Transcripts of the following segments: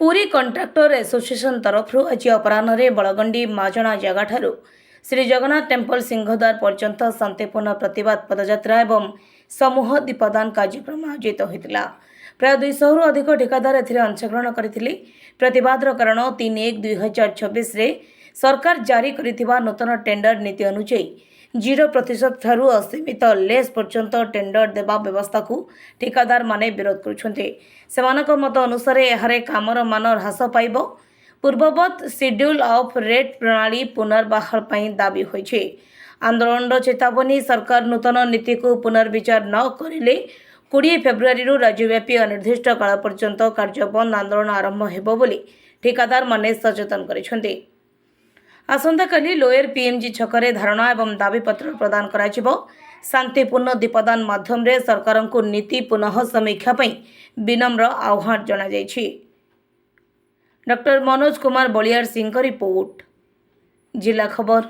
Puri contractor association तरफ आज अपराह बलगंडी माजणा जगह श्री जगन्नाथ टेम्पल सिंहद्वार पर्यंत शांतिपूर्ण प्रतिवाद पदयात्रा एवं समूह दीपदान कार्यक्रम आयोजित होता। प्राय 200 रु अधिक ठिकादार अंशग्रहण करथिले। प्रतिवादर कारण 3/1/2026 रे सरकार जारी करिथिबा नूतन टेंडर नीति अनुसार 0% ठारू असीमित लेस पर्यंत टेंडर देवा व्यवस्था को ठिकादार माने विरोध करुछन्ते। सेमानक मत अनुसार एहारे कामर मान ह्रास पाइबो। पूर्ववत शेड्यूल ऑफ रेट प्रणाली पुनर्बहाल पई दाबी होइछे। आंदोलन चेतावनी सरकार नूतन नीति को पुनर्विचार न करिले 20 फेब्रुआरी राज्यव्यापी अनिर्दिष्ट काल पर्यंत कार्य बंद आंदोलन आरंभ हेबो बोली ठिकादार माने सचेतन करिसेंते। आसंताकाली लोयर पीएमजी छकरे धारणा एवं दाबीपत्र प्रदान कराजिबो। शांतिपूर्ण दीपदान माध्यम रे सरकार को नीति पुनः समीक्षा पई विनम्र आह्वान जणा जायछि। डॉक्टर मनोज कुमार बलियार सिंह का रिपोर्ट, जिला खबर।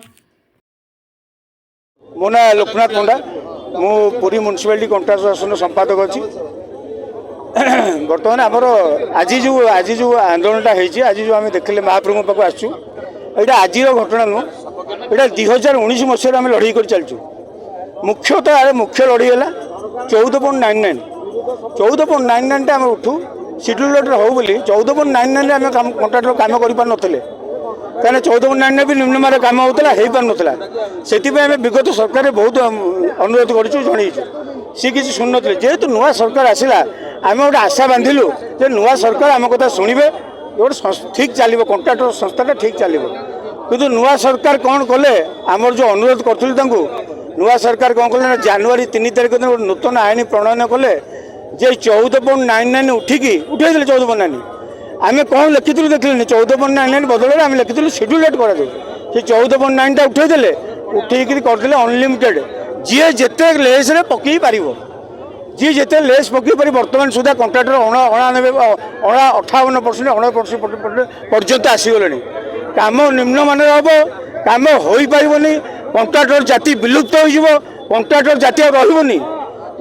मो ना लोकनाथ पंडा, मु पुरी म्युनिसिपालिटी कॉन्ट्राक्ट एसोसिएशन संपादक अच्छी। बर्तमान आमर आज जो आंदोलन आज जो आम देखले महाप्रभु पाक आसचु यहाँ आज घटना नुह, यहाँ 2019 मसीह आम लड़ाई कर चलचु। मुख्यतः मुख्य लड़ाई है 14.99 14.99 आम उठू शेड्यूल रेट हो बोली 14.99 आम कॉन्ट्राक्टर काम कर पार नथिले, कहीं 14.99 भी निम्नमान काम होता हो पार नाला। से विगत सरकार बहुत अनुरोध करूँ जनईचु, सी किसी शुणु ना। जेहेतु नुआ सरकार आसला आम गोटे आशा बांधिलु जे नुआ सरकार आम कथा शुणे, गोटे ठीक चलो कॉन्ट्राक्टर संस्थाटा ठीक चलो। किंतु नुआ सरकार कौन कले आमर जो अनुरोध करूँ नुआ सरकार कौन कले जनवरी 3 तारिख दिन गोटे नूतन आईन प्रणयन कले जे 14.99 उठिकी उठे 14.99 आम कौन लिखिलु देखिले 14.99 बदल आम लिखिलु शेड्यूल रेट कर 14.9 उठेदे उठेक करदे अनलिमिटेड जी जिते लेस पकई पार जी जिते लेस पकई पार। बर्तमान सुधा कॉन्ट्राक्टर 58% 60% पर्यंत आसीगले। काम निम्न मान हम काम हो पारनी, कॉन्ट्राक्टर जाति विलुप्त हो, कॉन्ट्राक्टर जाति रही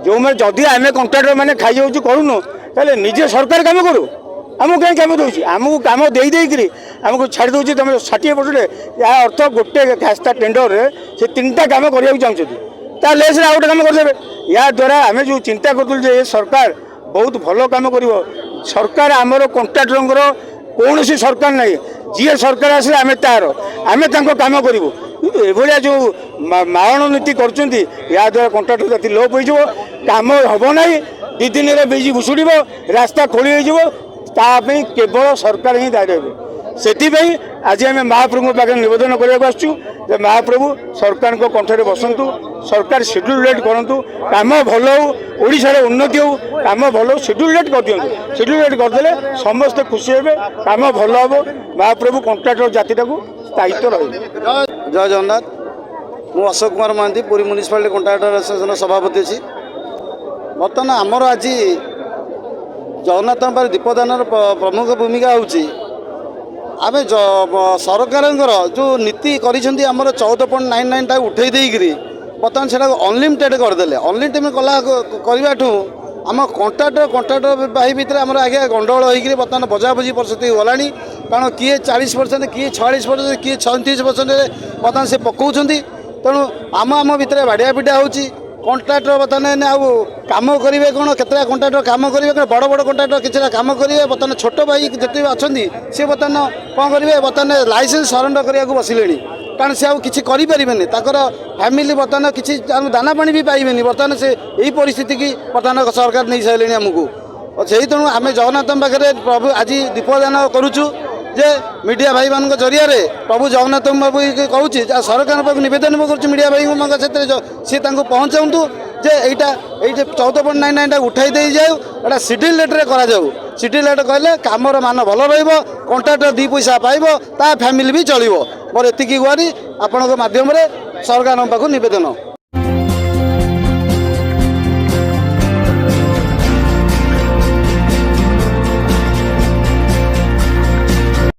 जो मैं जदि आम कॉन्ट्राक्टर मैंने खाई जाऊँ करूँ ताले निजे सरकार काम करूँ। आमको कहीं कम दूसरी आमको कम देकरी आमको छाड़ दूसरी तुम 60% या अर्थ गोटे खास्ता टेंडर से 3टा काम करने चाहते लेस आउ गोटे कम करदे। या द्वारा आम जो चिंता करूँ सरकार बहुत भल कम कर सरकार आमर कॉन्ट्राक्टर कौन सी सरकार ना जी सरकार आसे आम तार आम कम करूँ। एभलिया जो मारण नीति कर द्वारा कॉन्ट्राक्टर जाति लोप हो काम हम ना 2 दिन बीज भुशुड़ रास्ता खोली तापी केवल सरकार ही दायी रहे। से आज आम महाप्रभु पाखे नवेदन करने आसचु महाप्रभु सरकार को कंठे बसतु, सरकार शेड्यूल रेट करूँ, काम भल हो ओडार उन्नति हो, काम भल हो शेड्यूल रेट कर दिखाँ। शेड्यूल रेट करदे समस्ते खुशी हे, काम भल हम, महाप्रभु कॉन्ट्राक्टर जातिटा को स्थायित्व रही। जय जगन्नाथ। मु Ashok Kumar Mahanty Puri municipality contractor association सभापति अच्छी। बर्तमान आमर आज जगन्नाथ दीपदान प्रमुख भूमिका होची आम सरकार जो नीति करिसेंती आमर 14.99 उठे देकरी बर्तमान से अनलिमिटेड करदे। अनलिमिटेड करवाठू आम कॉन्ट्राक्टर भाई भितर आम आगे गंडगोल होकर बर्तमान बजाबुझी परिस्थिति गलानी। कारण किए 40% किए 46% किए 36% बर्तमान से पकाउछंती। तेणु आम भितर बाड़िया पिटा होची कॉन्ट्राक्टर बर्तमान आउ कम करेंगे कौन केतटा कॉन्ट्राक्टर कम करेंगे बड़ बड़ कॉन्ट्राक्टर किसी कम करेंगे। बर्तमान छोट भाई जिते अच्छा सी बर्तमान कौन करेंगे बर्तमान लाइसेंस सरेंडर करने को बसिले कारण से आउ किसी करें ताकर फैमिली बर्तमान किसी दाना पानी भी पाइबे। बर्तमान से यही परिस्थिति की बर्तमान सरकार नहीं सारे आमको से तेणु आम जगन्नाथ पाखे प्रभु आज दीपदान करुचु जे मीडिया भाई मान जरिया प्रभु जगन्नाथ बाबू कहूँ सरकार पाक नवेदन कर मीडिया भाई सी पहुँचाऊँ जे ये 14.99 उठाई दे जाऊ शेड्यूल रेट्रे कराऊ। शेड्यूल रेट कहले कामर मान भल रॉन्ट्राक्टर 2 पैसा पाइब ता फैमिली भी चलो। मोर एति गुहारी आपण माध्यम सरकार पाक नवेदन।